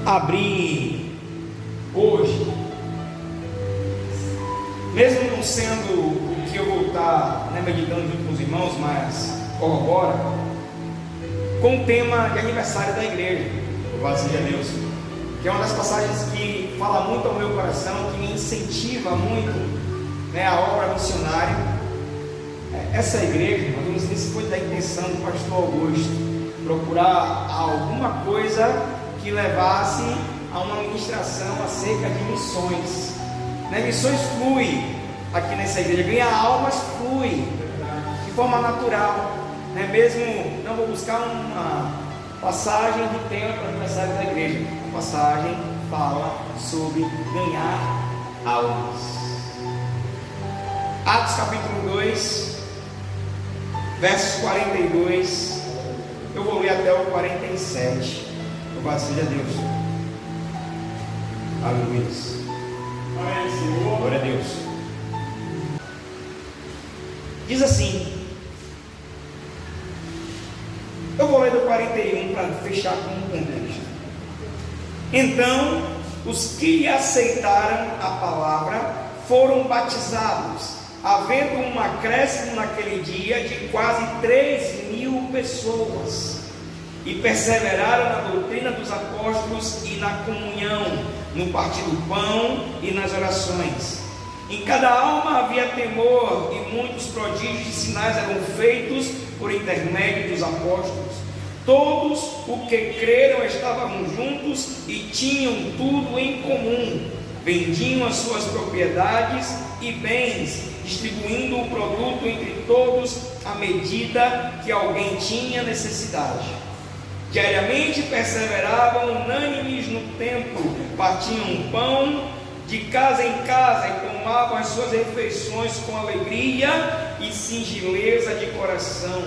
abrir hoje, mesmo não sendo o que eu vou estar meditando junto com os irmãos, mas corrobora com o tema de aniversário da igreja, louvado seja Deus, que é uma das passagens que fala muito ao meu coração, que me incentiva muito, a obra missionária. Essa igreja, eu não sei se foi da intenção do pastor Augusto procurar alguma coisa que levasse a uma ministração acerca de missões. Missões flui aqui nessa igreja, ganhar almas flui de forma natural. Mesmo não vou buscar uma passagem do tema para o aniversário da igreja, a passagem fala sobre ganhar almas. Atos capítulo 2, versos 42, eu vou ler até o 47. Louvado seja Deus. Aleluia. Amém, Senhor. Glória a Deus. Diz assim, eu vou ler do 41 para fechar com um contexto. Então, os que aceitaram a palavra foram batizados, havendo um acréscimo naquele dia de quase 3.000 pessoas, e perseveraram na doutrina dos apóstolos e na comunhão, no partir do pão e nas orações. Em cada alma havia temor, e muitos prodígios e sinais eram feitos por intermédio dos apóstolos. Todos os que creram estavam juntos e tinham tudo em comum. Vendiam as suas propriedades e bens, distribuindo o produto entre todos à medida que alguém tinha necessidade. Diariamente perseveravam unânimes no templo, partiam pão de casa em casa e tomavam as suas refeições com alegria e singeleza de coração,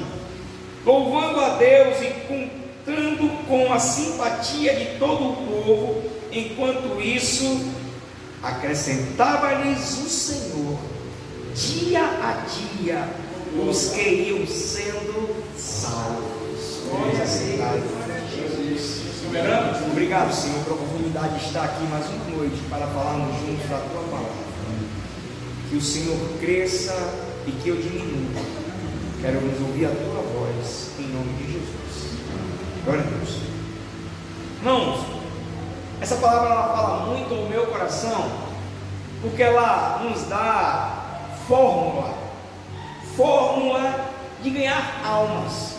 louvando a Deus e contando com a simpatia de todo o povo. Enquanto isso, acrescentava-lhes o Senhor dia a dia os que iam sendo salvos. Obrigado, Senhor, pela oportunidade de estar aqui mais uma noite para falarmos juntos da Tua palavra. Que o Senhor cresça e que eu diminua. Queremos ouvir a Tua voz em nome de Jesus. Glória a Deus. Irmãos, essa palavra ela fala muito ao meu coração, porque ela nos dá fórmula de ganhar almas.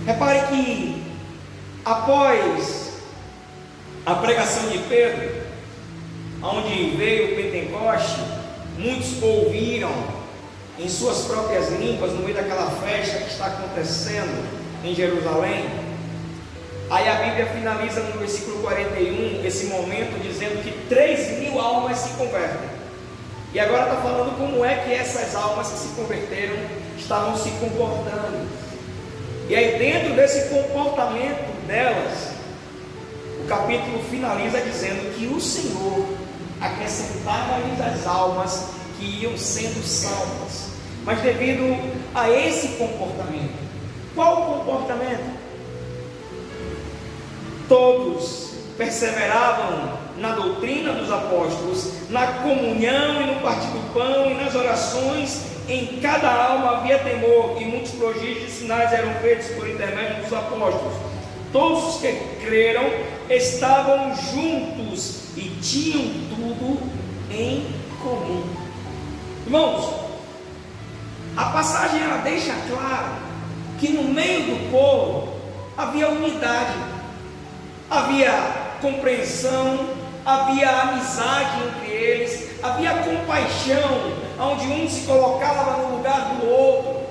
Repare que após a pregação de Pedro, onde veio o Pentecoste, muitos ouviram em suas próprias línguas no meio daquela festa que está acontecendo em Jerusalém. Aí a Bíblia finaliza no versículo 41 esse momento dizendo que 3.000 almas se convertem. E agora está falando como é que essas almas que se converteram estavam se comportando. E aí dentro desse comportamento delas, o capítulo finaliza dizendo que o Senhor acrescentava-lhes as almas que iam sendo salvas. Mas devido a esse comportamento, qual o comportamento? Todos perseveravam na doutrina dos apóstolos, na comunhão e no partir do pão e nas orações. Em cada alma havia temor, e muitos prodígios e sinais eram feitos por intermédio dos apóstolos. Todos os que creram estavam juntos e tinham tudo em comum. Irmãos, a passagem ela deixa claro que no meio do povo havia unidade, havia compreensão, havia amizade entre eles, havia compaixão, onde um se colocava no lugar do outro.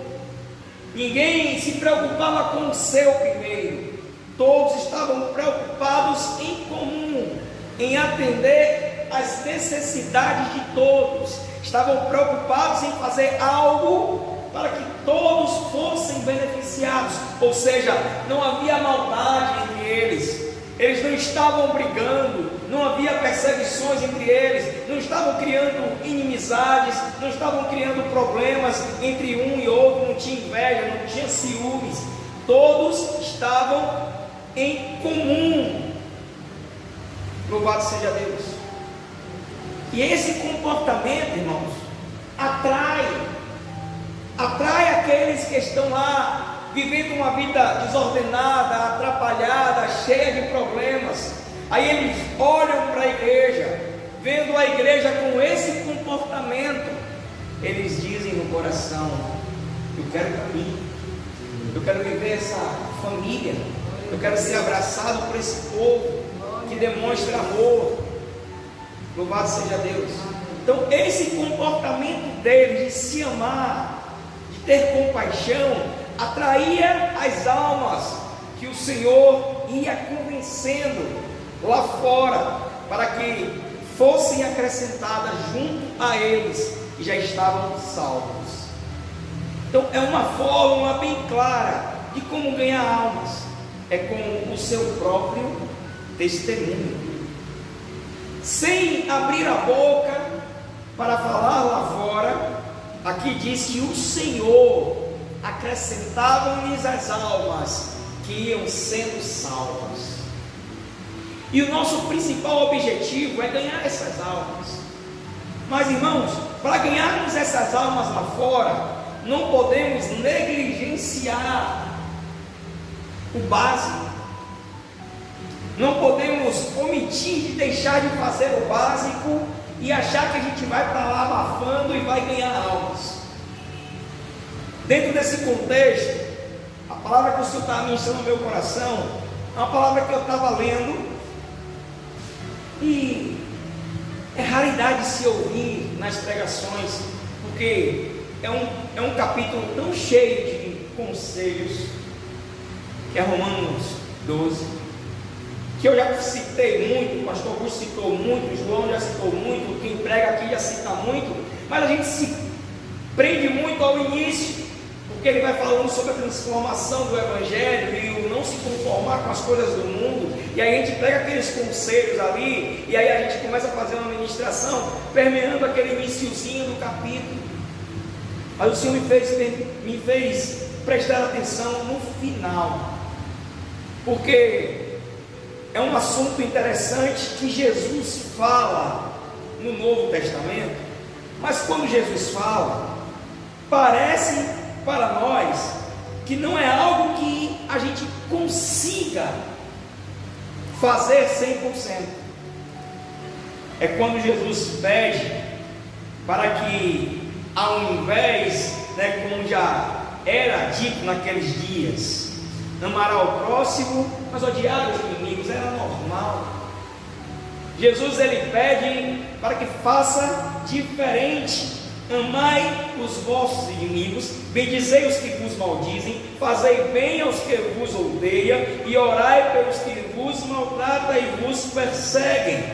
Ninguém se preocupava com o seu primeiro. Todos estavam preocupados em comum, em atender às necessidades de todos. Estavam preocupados em fazer algo para que todos fossem beneficiados. Ou seja, não havia maldade entre eles. Eles não estavam brigando, não havia perseguições entre eles, não estavam criando inimizades, não estavam criando problemas entre um e outro, não tinha inveja, não tinha ciúmes. Todos estavam em comum. Louvado seja Deus. E esse comportamento, irmãos, atrai aqueles que estão lá vivendo uma vida desordenada, atrapalhada, cheia de problemas. Aí eles olham para a igreja, vendo a igreja com esse comportamento, eles dizem no coração: eu quero caminhar, eu quero viver essa família, eu quero ser abraçado por esse povo que demonstra amor. Louvado seja Deus. Então esse comportamento deles de se amar, de ter compaixão, atraía as almas que o Senhor ia convencendo lá fora, para que fossem acrescentadas junto a eles que já estavam salvos. Então é uma fórmula bem clara de como ganhar almas, é com o seu próprio testemunho, sem abrir a boca para falar lá fora. Aqui diz que o Senhor acrescentava-lhes as almas que iam sendo salvas. E o nosso principal objetivo é ganhar essas almas. Mas, irmãos, para ganharmos essas almas lá fora, não podemos negligenciar o básico. Não podemos omitir de deixar de fazer o básico e achar que a gente vai para lá abafando e vai ganhar almas. Dentro desse contexto, a palavra que o Senhor está ministrando no meu coração é uma palavra que eu estava lendo, e é raridade se ouvir nas pregações, porque é um capítulo tão cheio de conselhos, que é Romanos 12, que eu já citei muito, o pastor Augusto citou muito, o João já citou muito, quem prega aqui já cita muito, mas a gente se prende muito ao início, porque ele vai falando sobre a transformação do Evangelho e o não se conformar com as coisas do mundo, e aí a gente pega aqueles conselhos ali, e aí a gente começa a fazer uma ministração permeando aquele iniciozinho do capítulo. Mas o Senhor me fez prestar atenção no final, porque é um assunto interessante que Jesus fala no Novo Testamento, mas quando Jesus fala, parece para nós que não é algo que a gente consiga fazer 100%. É quando Jesus pede para que, ao invés, como já era dito naqueles dias, amará o próximo, mas odiar os inimigos, era normal. Jesus ele pede para que faça diferente. Amai os vossos inimigos, bendizei os que vos maldizem, fazei bem aos que vos odeiam, e orai pelos que vos maltratam e vos perseguem.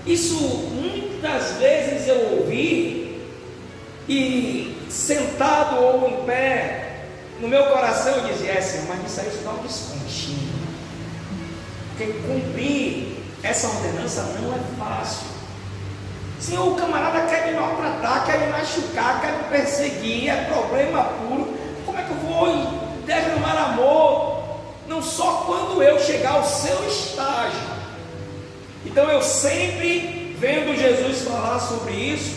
Isso muitas vezes eu ouvi, e sentado ou em pé, no meu coração eu dizia assim: mas isso aí dá um descontinho, porque cumprir essa ordenança não é fácil. Senhor, o camarada quer me maltratar, quer me machucar, quer me perseguir, é problema puro. Como é que eu vou derramar amor? Não só quando eu chegar ao seu estágio. Então eu sempre, vendo Jesus falar sobre isso,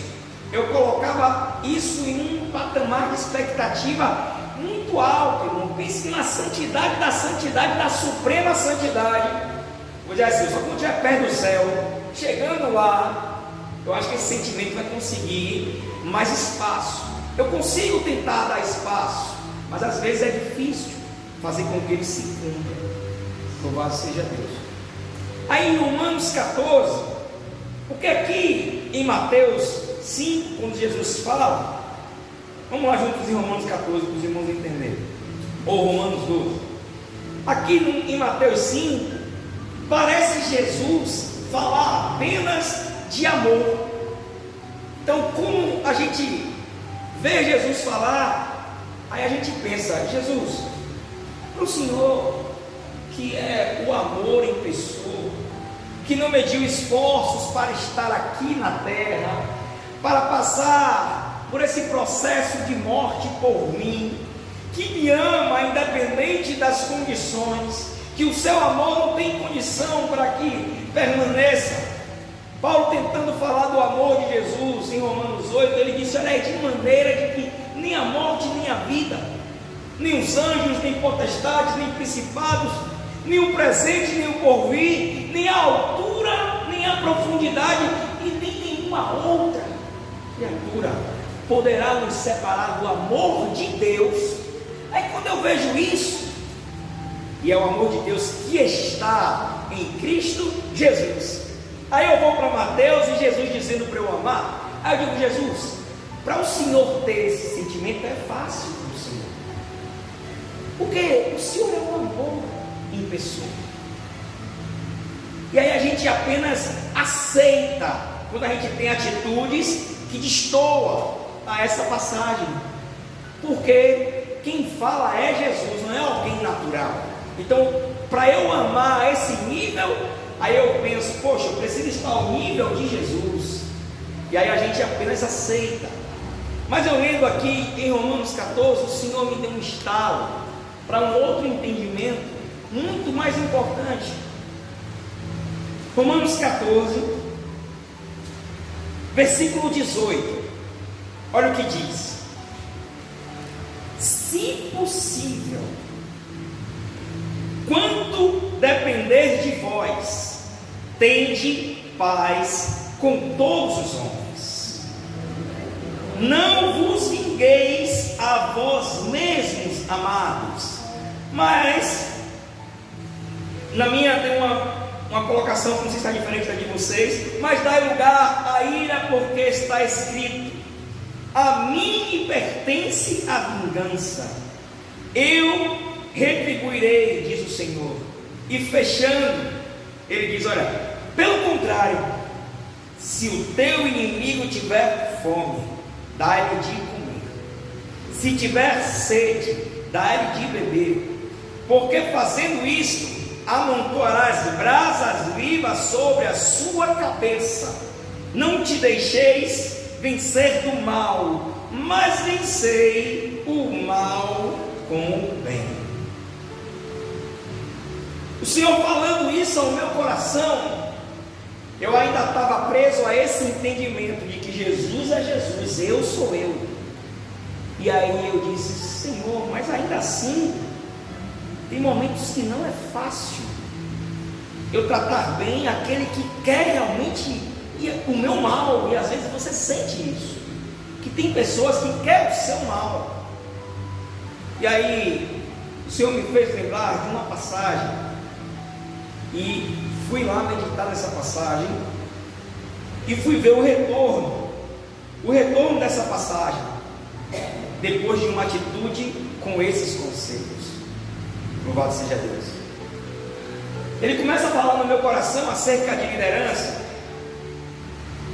eu colocava isso em um patamar de expectativa muito alto, irmão. Pense na santidade, da suprema santidade. Vou dizer assim, só quando estiver perto do céu, chegando lá, eu acho que esse sentimento vai conseguir mais espaço. Eu consigo tentar dar espaço, mas às vezes é difícil fazer com que ele se cumpra. Louvado seja Deus. Aí em Romanos 14, porque aqui em Mateus 5, quando Jesus fala, vamos lá juntos em Romanos 14 para os irmãos entenderem, ou Romanos 12. Aqui em Mateus 5, parece Jesus falar apenas de amor. Então, como a gente vê Jesus falar, aí a gente pensa: Jesus, para o Senhor, que é o amor em pessoa, que não mediu esforços para estar aqui na terra, para passar por esse processo de morte por mim, que me ama independente das condições, que o seu amor não tem condição para que permaneça. Paulo, tentando falar do amor de Jesus em Romanos 8, ele disse: olha aí, de maneira de que nem a morte, nem a vida, nem os anjos, nem potestades, nem principados, nem o presente, nem o porvir, nem a altura, nem a profundidade, e nem nenhuma outra criatura poderá nos separar do amor de Deus. Aí quando eu vejo isso, e é o amor de Deus que está em Cristo Jesus, aí eu vou para Mateus e Jesus dizendo para eu amar. Aí eu digo: Jesus, para o Senhor ter esse sentimento é fácil para o Senhor, porque o Senhor é um amor em pessoa. E aí a gente apenas aceita quando a gente tem atitudes que destoam a essa passagem, porque quem fala é Jesus, não é alguém natural. Então, para eu amar a esse nível, aí eu penso: poxa, eu preciso estar ao nível de Jesus. E aí a gente apenas aceita. Mas eu lendo aqui em Romanos 14, o Senhor me deu um estalo para um outro entendimento muito mais importante. Romanos 14, versículo 18. Olha o que diz: se possível, quanto depender de vós, tende paz com todos os homens. Não vos vingueis a vós mesmos, amados, mas na minha tem uma colocação que não sei se está diferente da de vocês, mas dai lugar à ira, porque está escrito: a mim pertence a vingança, eu retribuirei, diz o Senhor. E fechando, ele diz: olha, pelo contrário, se o teu inimigo tiver fome, dá-lhe de comer, se tiver sede, dá-lhe de beber, porque fazendo isto, amontoarás brasas vivas sobre a sua cabeça. Não te deixeis vencer do mal, mas vencei o mal com o bem. O Senhor falando isso ao meu coração, eu ainda estava preso a esse entendimento de que Jesus é Jesus, eu sou eu. E aí eu disse: Senhor, mas ainda assim tem momentos que não é fácil eu tratar bem aquele que quer realmente o meu mal. E às vezes você sente isso, que tem pessoas que querem o seu mal. E aí o Senhor me fez lembrar de uma passagem, e fui lá meditar nessa passagem, e fui ver o retorno dessa passagem, depois de uma atitude com esses conselhos. Louvado seja Deus. Ele começa a falar no meu coração acerca de liderança,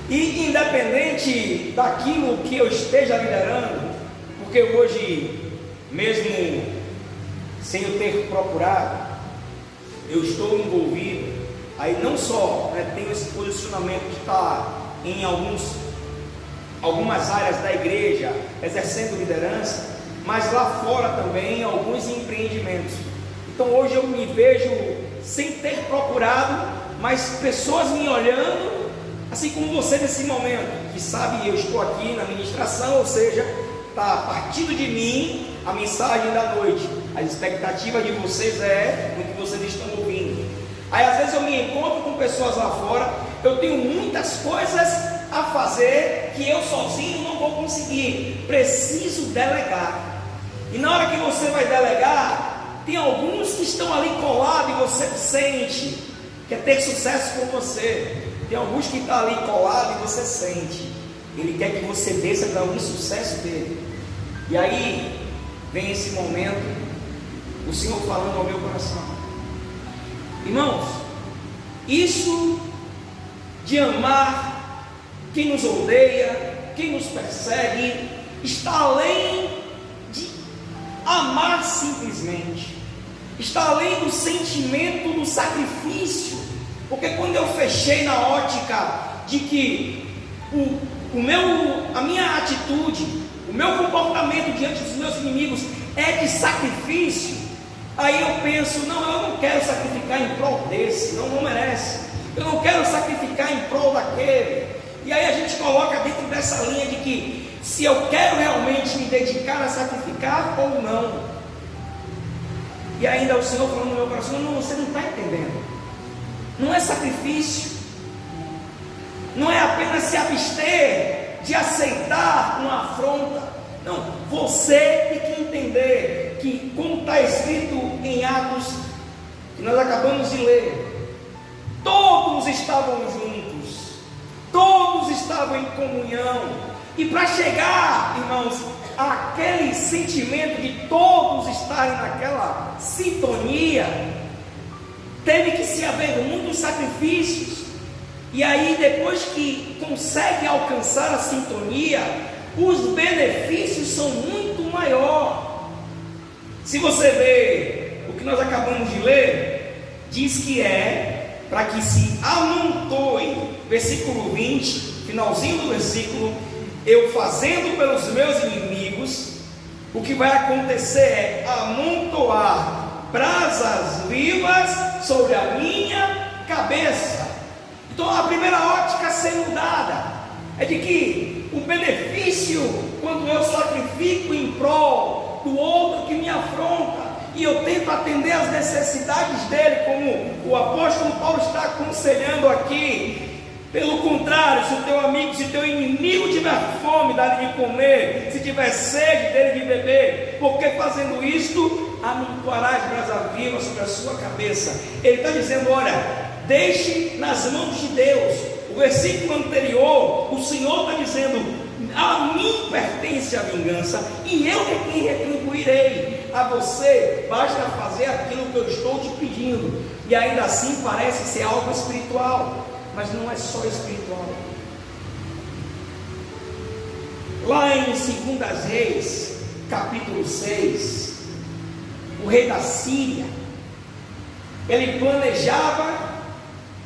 e independente daquilo que eu esteja liderando, porque hoje, mesmo sem eu ter procurado, eu estou envolvido, aí não só tenho esse posicionamento que está em algumas áreas da igreja, exercendo liderança, mas lá fora também alguns empreendimentos. Então hoje eu me vejo sem ter procurado, mas pessoas me olhando, assim como você nesse momento, que sabe, eu estou aqui na ministração, ou seja, está partindo de mim a mensagem da noite. A expectativa de vocês é o que vocês estão ouvindo. Aí às vezes eu me encontro com pessoas lá fora, eu tenho muitas coisas a fazer que eu sozinho não vou conseguir, preciso delegar. E na hora que você vai delegar, tem alguns que estão ali colados e você sente, quer ter sucesso com você. Tem alguns que estão ali colados e você sente, ele quer que você desça para o insucesso dele. E aí vem esse momento, o Senhor falando ao meu coração: irmãos, isso de amar quem nos odeia, quem nos persegue, está além de amar simplesmente, está além do sentimento do sacrifício. Porque quando eu fechei na ótica de que a minha atitude, o meu comportamento diante dos meus inimigos é de sacrifício, aí eu penso: não, eu não quero sacrificar em prol desse, não merece. Eu não quero sacrificar em prol daquele. E aí a gente coloca dentro dessa linha de que se eu quero realmente me dedicar a sacrificar ou não. E ainda o Senhor falando no meu coração: não, você não está entendendo. Não é sacrifício. Não é apenas se abster de aceitar uma afronta. Não, você tem que entender que, como está escrito em Atos, que nós acabamos de ler, todos estavam juntos, todos estavam em comunhão. E para chegar, irmãos, àquele sentimento de todos estarem naquela sintonia, teve que se haver muitos sacrifícios. E aí, depois que consegue alcançar a sintonia, os benefícios são muito maiores. Se você vê o que nós acabamos de ler, diz que é para que se amontoe, versículo 20, finalzinho do versículo: eu fazendo pelos meus inimigos, o que vai acontecer é amontoar brasas vivas sobre a minha cabeça. Então a primeira ótica a ser mudada é de que o benefício, quando eu sacrifico em prol do outro que me afronta, e eu tento atender às necessidades dele, como o apóstolo Paulo está aconselhando aqui. Pelo contrário, se o teu amigo, se o teu inimigo tiver fome, dá-lhe de comer, se tiver sede, dele de beber, porque fazendo isto, amontoarás brasa viva sobre a sua cabeça. Ele está dizendo: olha, deixe nas mãos de Deus. O versículo anterior, o Senhor está dizendo: a mim pertence a vingança, e eu é quem retribuirei. A você basta fazer aquilo que eu estou te pedindo. E ainda assim parece ser algo espiritual, mas não é só espiritual. Lá em 2 Reis, capítulo 6, o rei da Síria, ele planejava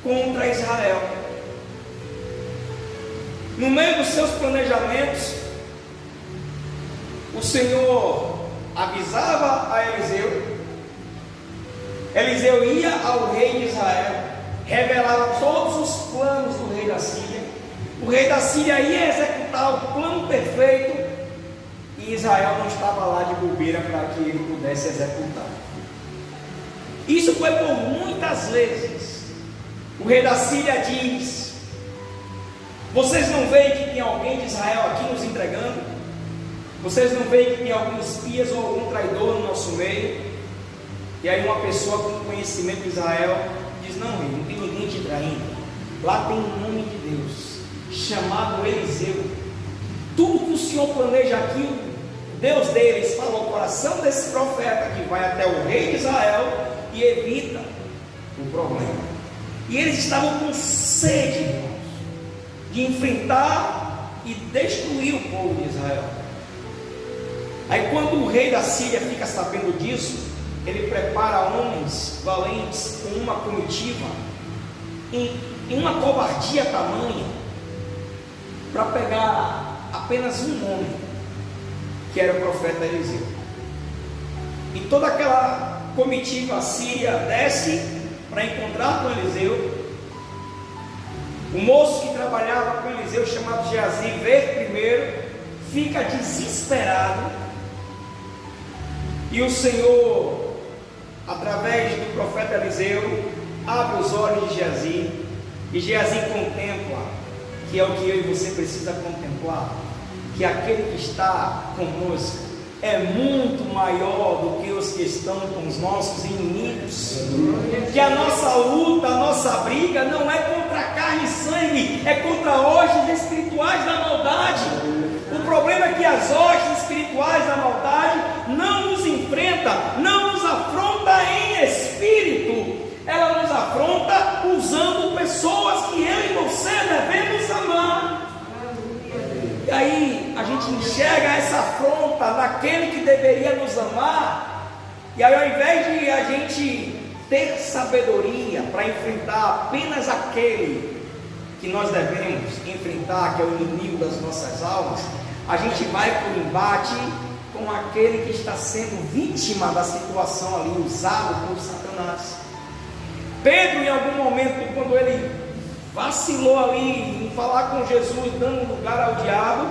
contra Israel. No meio dos seus planejamentos, o Senhor avisava a Eliseu. Eliseu ia ao rei de Israel, revelava todos os planos do rei da Síria. O rei da Síria ia executar o plano perfeito, e Israel não estava lá de bobeira para que ele pudesse executar. Isso foi por muitas vezes. O rei da Síria diz: vocês não veem que tem alguém de Israel aqui nos entregando? Vocês não veem que tem alguns espias ou algum traidor no nosso meio? E aí uma pessoa com conhecimento de Israel diz: não, rei, não tem ninguém te traindo. Lá tem um nome de Deus chamado Eliseu. Tudo que o Senhor planeja aqui, o Deus deles fala ao coração desse profeta, que vai até o rei de Israel e evita o problema. E eles estavam com sede, irmãos, de enfrentar e destruir o povo de Israel. Aí quando o rei da Síria fica sabendo disso, ele prepara homens valentes com uma comitiva, em uma covardia tamanha, para pegar apenas um homem, que era o profeta Eliseu. E toda aquela comitiva síria desce para encontrar com Eliseu. O moço que trabalhava com Eliseu, chamado Geazi, vê primeiro, fica desesperado, e o Senhor, através do profeta Eliseu, abre os olhos de Geazi, e Geazi contempla, que é o que eu e você precisa contemplar, que aquele que está conosco é muito maior do que os que estão com os nossos inimigos. Que a nossa luta, a nossa briga não é contra carne e sangue, é contra hostes espirituais da maldade. O problema é que as hostes espirituais da maldade não nos enfrenta, não nos afronta em espírito. Ela nos afronta usando pessoas que eu e você devemos amar. E aí a gente enxerga essa afronta naquele que deveria nos amar, e aí ao invés de a gente ter sabedoria para enfrentar apenas aquele que nós devemos enfrentar, que é o inimigo das nossas almas, a gente vai para o embate com aquele que está sendo vítima da situação ali, usado por Satanás. Pedro, em algum momento, quando ele vacilou ali em falar com Jesus, dando lugar ao diabo,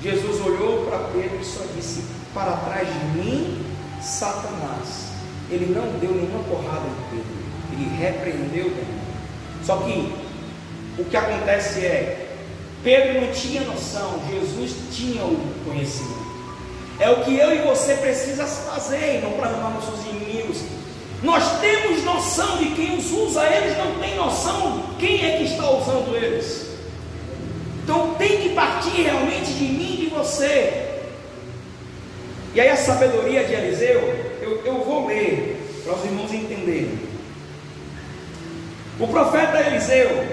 Jesus olhou para Pedro e só disse: para trás de mim, Satanás. Ele não deu nenhuma porrada em Pedro, ele repreendeu o demônio. Só que o que acontece é, Pedro não tinha noção, Jesus tinha o conhecimento. É o que eu e você precisa fazer, não para amar nossos inimigos. Nós temos noção de quem os usa, eles não têm noção quem é que está usando eles. Então tem que partir realmente de mim e de você. E aí a sabedoria de Eliseu, eu vou ler para os irmãos entenderem. O profeta Eliseu,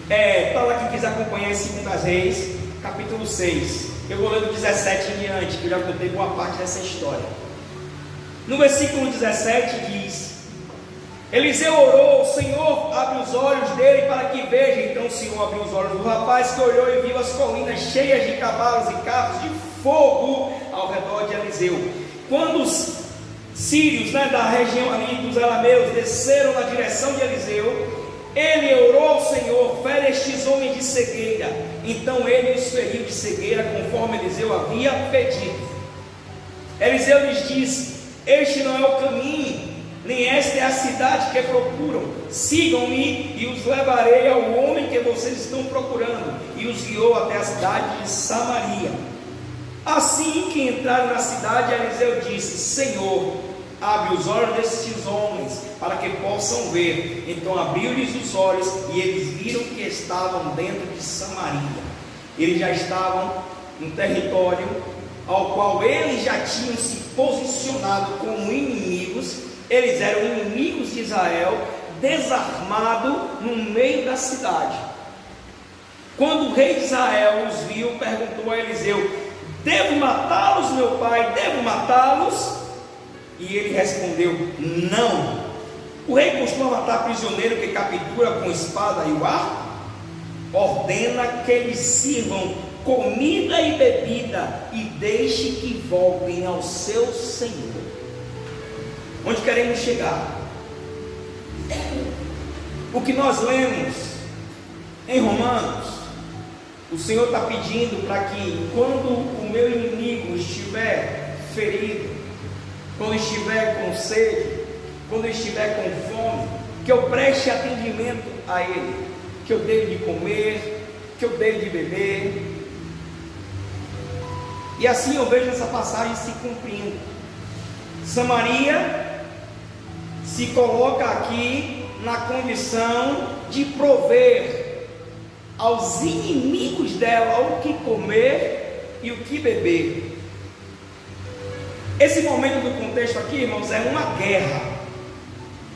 está lá quem quiser acompanhar em 2 Reis, capítulo 6. Eu vou ler do 17 em diante, que eu já contei boa parte dessa história. No versículo 17 diz: Eliseu orou, o Senhor abre os olhos dele para que veja. Então o Senhor abriu os olhos do rapaz, que olhou e viu as colinas cheias de cavalos e carros de fogo ao redor de Eliseu. Quando os sírios, da região ali dos arameus, desceram na direção de Eliseu, ele orou ao Senhor: fere estes homens de cegueira. Então ele os feriu de cegueira, conforme Eliseu havia pedido. Eliseu lhes disse: este não é o caminho, nem esta é a cidade que procuram. Sigam-me e os levarei ao homem que vocês estão procurando. E os guiou até a cidade de Samaria. Assim que entraram na cidade, Eliseu disse: Senhor, abre os olhos destes homens, para que possam ver. Então abriu-lhes os olhos, e eles viram que estavam dentro de Samaria. Eles já estavam no território ao qual eles já tinham se posicionado como inimigos. Eles eram inimigos de Israel, desarmados no meio da cidade. Quando o rei de Israel os viu, perguntou a Eliseu: devo matá-los, meu pai? Devo matá-los? E ele respondeu: não. O rei costuma matar prisioneiro que captura com espada e o arco? Ordena que eles sirvam comida e bebida e deixe que voltem ao seu senhor. Onde queremos chegar? O que nós lemos em Romanos, o Senhor está pedindo para que, quando o meu inimigo estiver ferido, quando estiver com sede, quando estiver com fome, que eu preste atendimento a ele, que eu dê de comer, que eu dê de beber. E assim eu vejo essa passagem se cumprindo. Samaria se coloca aqui na condição de prover aos inimigos dela o que comer e o que beber. Esse momento do contexto aqui, irmãos, é uma guerra.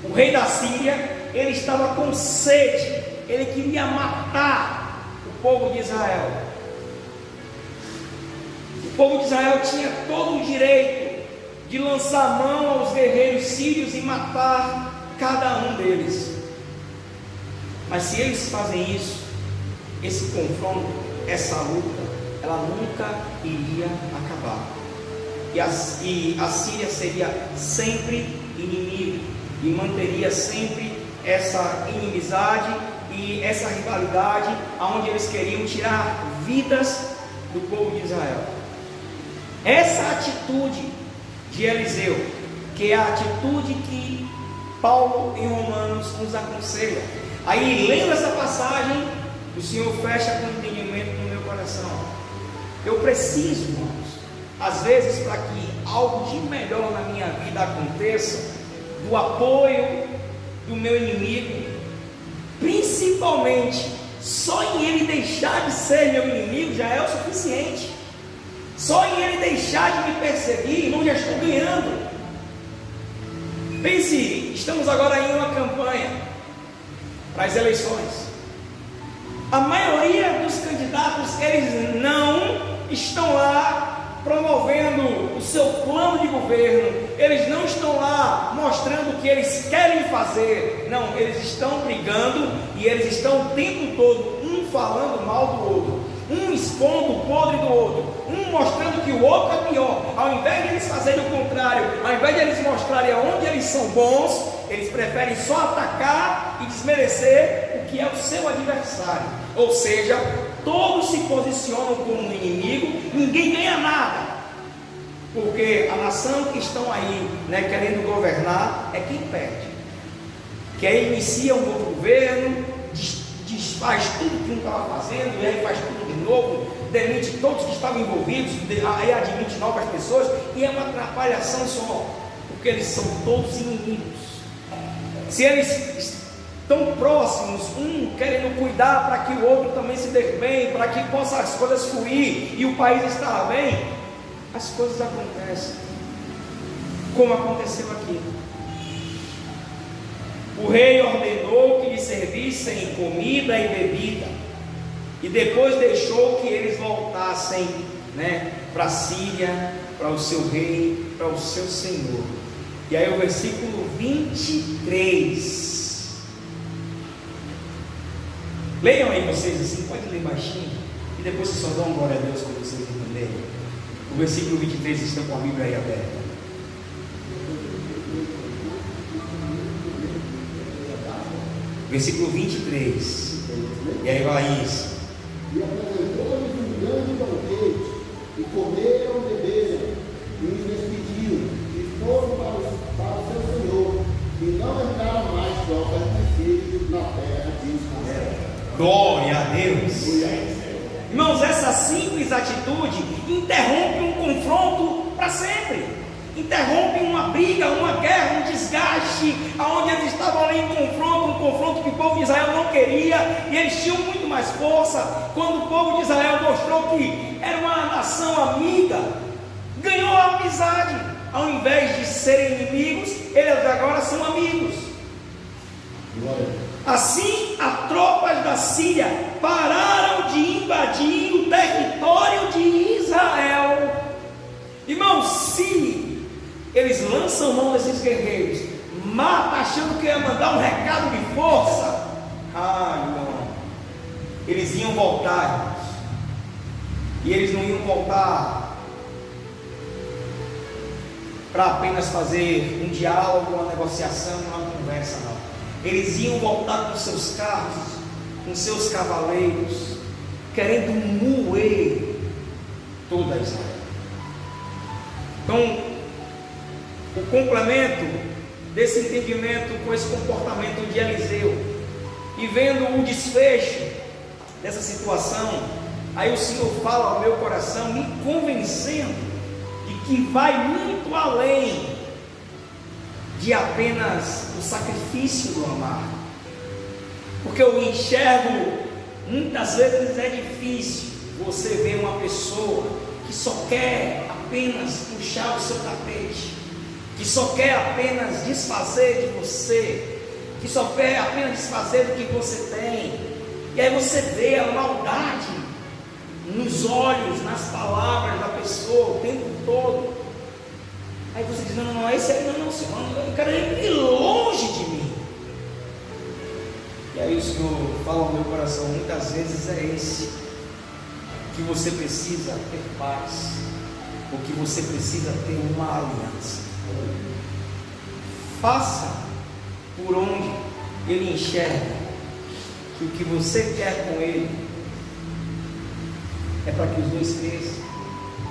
O rei da Síria, ele estava com sede, ele queria matar o povo de Israel. O povo de Israel tinha todo o direito de lançar mão aos guerreiros sírios e matar cada um deles. Mas se eles fazem isso, esse confronto, essa luta, ela nunca iria acabar. E a Síria seria sempre inimigo e manteria sempre essa inimizade e essa rivalidade, aonde eles queriam tirar vidas do povo de Israel. Essa atitude de Eliseu, que é a atitude que Paulo em Romanos nos aconselha. Aí, lendo essa passagem, o Senhor fecha com entendimento no meu coração. Eu preciso, irmãos, às vezes, para que algo de melhor na minha vida aconteça, do apoio do meu inimigo, principalmente, só em ele deixar de ser meu inimigo já é o suficiente. Só em ele deixar de me perseguir, irmão, já estou ganhando. Pense, estamos agora em uma campanha para as eleições. A maioria dos candidatos, eles não estão lá promovendo o seu plano de governo, eles não estão lá mostrando o que eles querem fazer. Não, eles estão brigando e eles estão o tempo todo um falando mal do outro, um expondo o podre do outro, um mostrando que o outro é pior. Ao invés de eles fazerem o contrário, ao invés de eles mostrarem aonde eles são bons, eles preferem só atacar e desmerecer o que é o seu adversário. Ou seja, todos se posicionam como um inimigo, ninguém ganha nada. Porque a nação que estão aí, querendo governar, é quem perde. Que aí inicia um novo governo, desfaz tudo que não estava fazendo, e aí faz tudo de novo, demite todos que estavam envolvidos, aí admite novas pessoas, e é uma atrapalhação só, porque eles são todos inimigos. Se eles estão próximos, um querendo cuidar para que o outro também se dê bem, para que possa as coisas fluir e o país estar bem, as coisas acontecem, como aconteceu aqui. O rei ordenou que lhe servissem comida e bebida, e depois deixou que eles voltassem, para a Síria, para o seu rei, para o seu senhor. E aí o versículo 23. Leiam aí vocês assim, pode ler baixinho, e depois vocês só dão glória a Deus quando vocês entenderem. O versículo 23, estão com a Bíblia aí aberta. Versículo 23. E aí vai isso. E apresentou-lhes um grande banquete, e comeram, beberam, e os despediram, e foram para o seu senhor, e não entraram mais trocas de filhos na terra de Israel. Glória a Deus. Irmãos, essa simples atitude interrompe um confronto para sempre. Interrompe uma briga, uma guerra, um desgaste, aonde eles estavam ali em confronto, um confronto que o povo de Israel não queria, e eles tinham muito mais força. Quando o povo de Israel mostrou que era uma nação amiga, ganhou a amizade. Ao invés de serem inimigos, eles agora são amigos. Assim, as tropas da Síria pararam de invadir o território de Israel. Irmãos, se eles lançam mão desses guerreiros, mata achando que ia mandar um recado de força, irmão, eles iam voltar, irmãos. E eles não iam voltar para apenas fazer um diálogo, uma negociação, uma conversa, não. Eles iam voltar com seus carros, com seus cavaleiros, querendo moer toda Israel. Então, o complemento desse entendimento com esse comportamento de Eliseu, e vendo o desfecho dessa situação, aí o Senhor fala ao meu coração, me convencendo de que vai muito além de apenas o sacrifício do amar. Porque eu enxergo, muitas vezes é difícil você ver uma pessoa que só quer apenas puxar o seu tapete, que só quer apenas desfazer de você, que só quer apenas desfazer do que você tem, e aí você vê a maldade nos olhos, nas palavras da pessoa o tempo todo. Aí você diz, não, esse aí não, Senhor, eu quero ir longe de mim. E aí o Senhor fala ao meu coração, muitas vezes é esse, que você precisa ter paz, ou que você precisa ter uma aliança. Faça por onde ele enxerga que o que você quer com ele é para que os dois cresçam,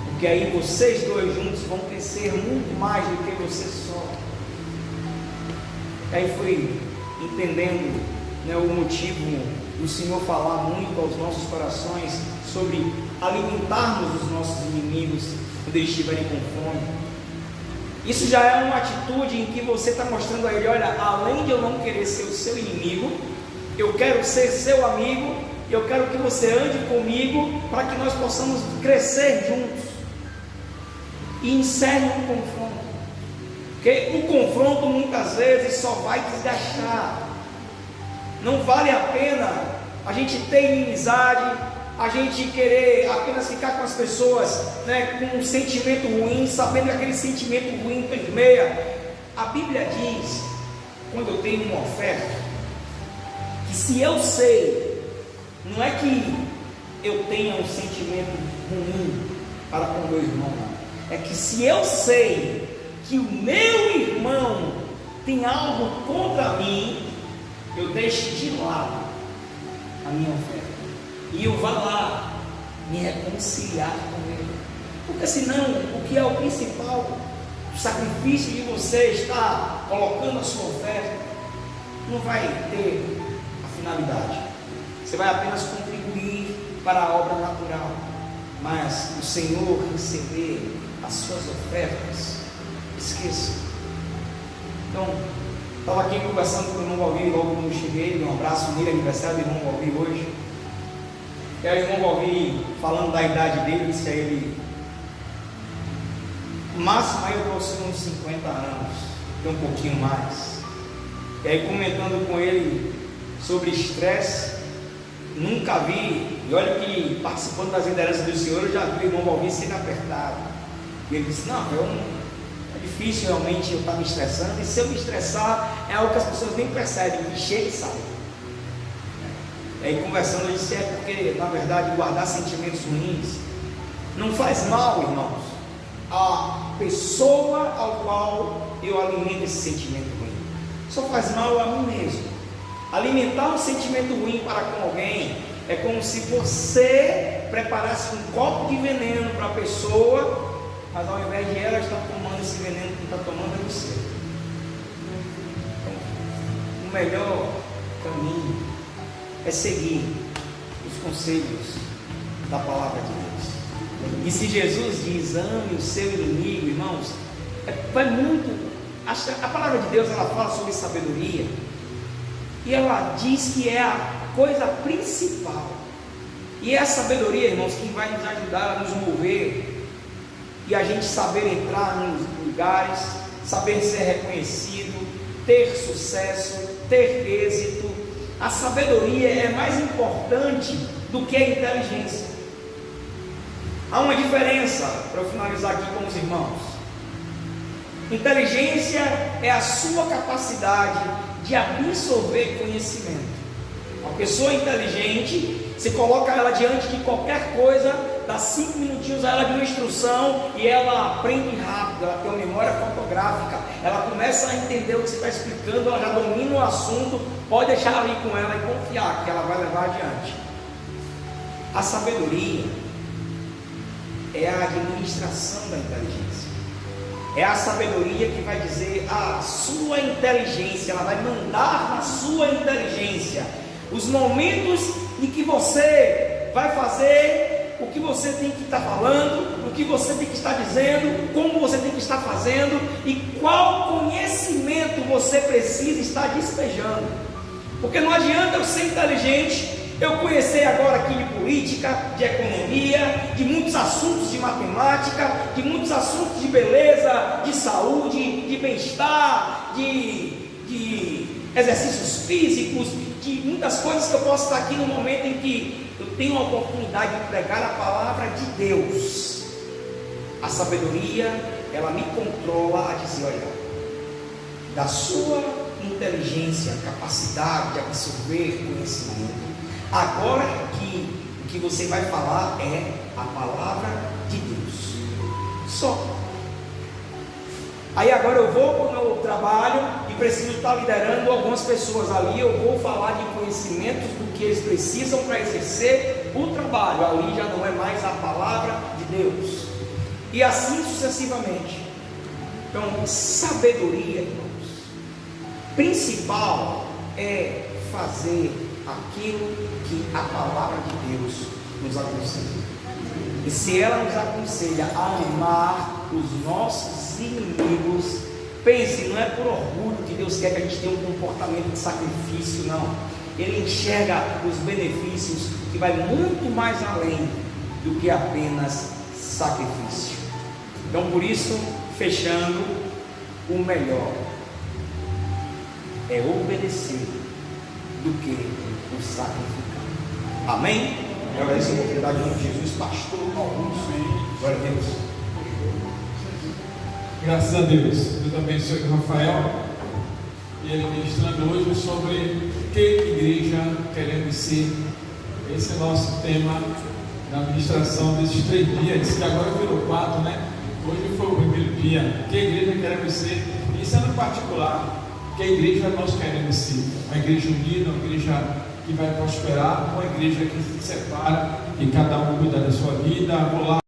porque aí vocês dois juntos vão crescer muito mais do que você só. Aí fui entendendo, o motivo do Senhor falar muito aos nossos corações sobre alimentarmos os nossos inimigos quando eles estiverem com fome. Isso já é uma atitude em que você está mostrando a ele, olha, além de eu não querer ser o seu inimigo, eu quero ser seu amigo, e eu quero que você ande comigo para que nós possamos crescer juntos. E encerre um confronto, porque o confronto muitas vezes só vai desgastar. Não vale a pena a gente ter inimizade, a gente querer apenas ficar com as pessoas, com um sentimento ruim, sabendo que aquele sentimento ruim permeia. A Bíblia diz, quando eu tenho uma oferta, que se eu sei, não é que eu tenha um sentimento ruim para com o meu irmão, não. É que se eu sei que o meu irmão tem algo contra mim, eu deixo de lado a minha oferta e eu vá lá me reconciliar com Ele, porque senão o que é o principal, o sacrifício de você estar colocando a sua oferta, não vai ter a finalidade, você vai apenas contribuir para a obra natural, mas o Senhor receber as suas ofertas, esqueça. Então, estava aqui conversando com o irmão Valdir, logo quando cheguei, dei um abraço nele, aniversário do irmão Valdir hoje. E aí o irmão Valdir, falando da idade dele, disse a ele, máximo aí eu trouxe uns 50 anos, tem um pouquinho mais. E aí comentando com ele sobre estresse, nunca vi, e olha que participando das lideranças do Senhor, eu já vi o irmão Valdir sendo apertado. E ele disse, não, é difícil realmente eu estar me estressando, e se eu me estressar, é algo que as pessoas nem percebem, que chega e sai. E aí conversando, eu disse, é porque, na verdade, guardar sentimentos ruins não faz mal, irmãos, a pessoa ao qual eu alimento esse sentimento ruim, só faz mal a mim mesmo. Alimentar um sentimento ruim para com alguém é como se você preparasse um copo de veneno para a pessoa, mas ao invés de ela estar tomando esse veneno que está tomando é você. Então, o melhor caminho é seguir os conselhos da palavra de Deus. E se Jesus diz, ame o seu inimigo, irmãos, vai muito. A palavra de Deus, ela fala sobre sabedoria, e ela diz que é a coisa principal, e é a sabedoria, irmãos, que vai nos ajudar a nos mover, e a gente saber entrar nos lugares, saber ser reconhecido, ter sucesso, ter êxito. A sabedoria é mais importante do que a inteligência. Há uma diferença, para eu finalizar aqui com os irmãos. Inteligência é a sua capacidade de absorver conhecimento. Uma pessoa inteligente, você coloca ela diante de qualquer coisa, dá 5 minutinhos a ela de uma instrução e ela aprende rápido, ela tem uma memória fotográfica, ela começa a entender o que você está explicando, ela já domina o assunto, pode deixar ali com ela e confiar que ela vai levar adiante. A sabedoria é a administração da inteligência. É a sabedoria que vai dizer a sua inteligência, ela vai mandar na sua inteligência os momentos em que você vai fazer o que você tem que estar falando, o que você tem que estar dizendo, como você tem que estar fazendo e qual conhecimento você precisa estar despejando. Porque não adianta eu ser inteligente, eu conhecer agora aqui de política, de economia, de muitos assuntos de matemática, de muitos assuntos de beleza, de saúde, de bem-estar, de exercícios físicos, de muitas coisas que eu posso estar aqui no momento em que eu tenho a oportunidade de pregar a palavra de Deus. A sabedoria, ela me controla a dizer, olha, da sua inteligência, capacidade de absorver conhecimento, agora que o que você vai falar é a palavra de Deus. Só. Aí agora eu vou para o meu trabalho e preciso estar liderando algumas pessoas ali. Eu vou falar de conhecimentos do que eles precisam para exercer o trabalho. Ali já não é mais a palavra de Deus. E assim sucessivamente. Então, sabedoria, irmãos, principal é fazer aquilo que a palavra de Deus nos aconselha. E se ela nos aconselha a amar os nossos inimigos, pense, não é por orgulho que Deus quer que a gente tenha um comportamento de sacrifício, não. Ele enxerga os benefícios que vai muito mais além do que apenas sacrifício. Então, por isso, fechando, o melhor é obedecer do que o sacrificar. Amém? Eu agradeço a oportunidade de Jesus, pastor Augusto. Glória a Deus. Graças a Deus. Deus abençoe o Rafael. E ele ministrando hoje sobre que igreja queremos ser. Esse é o nosso tema da ministração desses 3 dias, que agora virou 4, né? Hoje foi o primeiro dia. Que igreja queremos ser? Isso é no particular. Que igreja nós queremos ser? Uma igreja unida, uma igreja que vai prosperar, uma igreja que se separa e cada um cuida da sua vida. Vou lá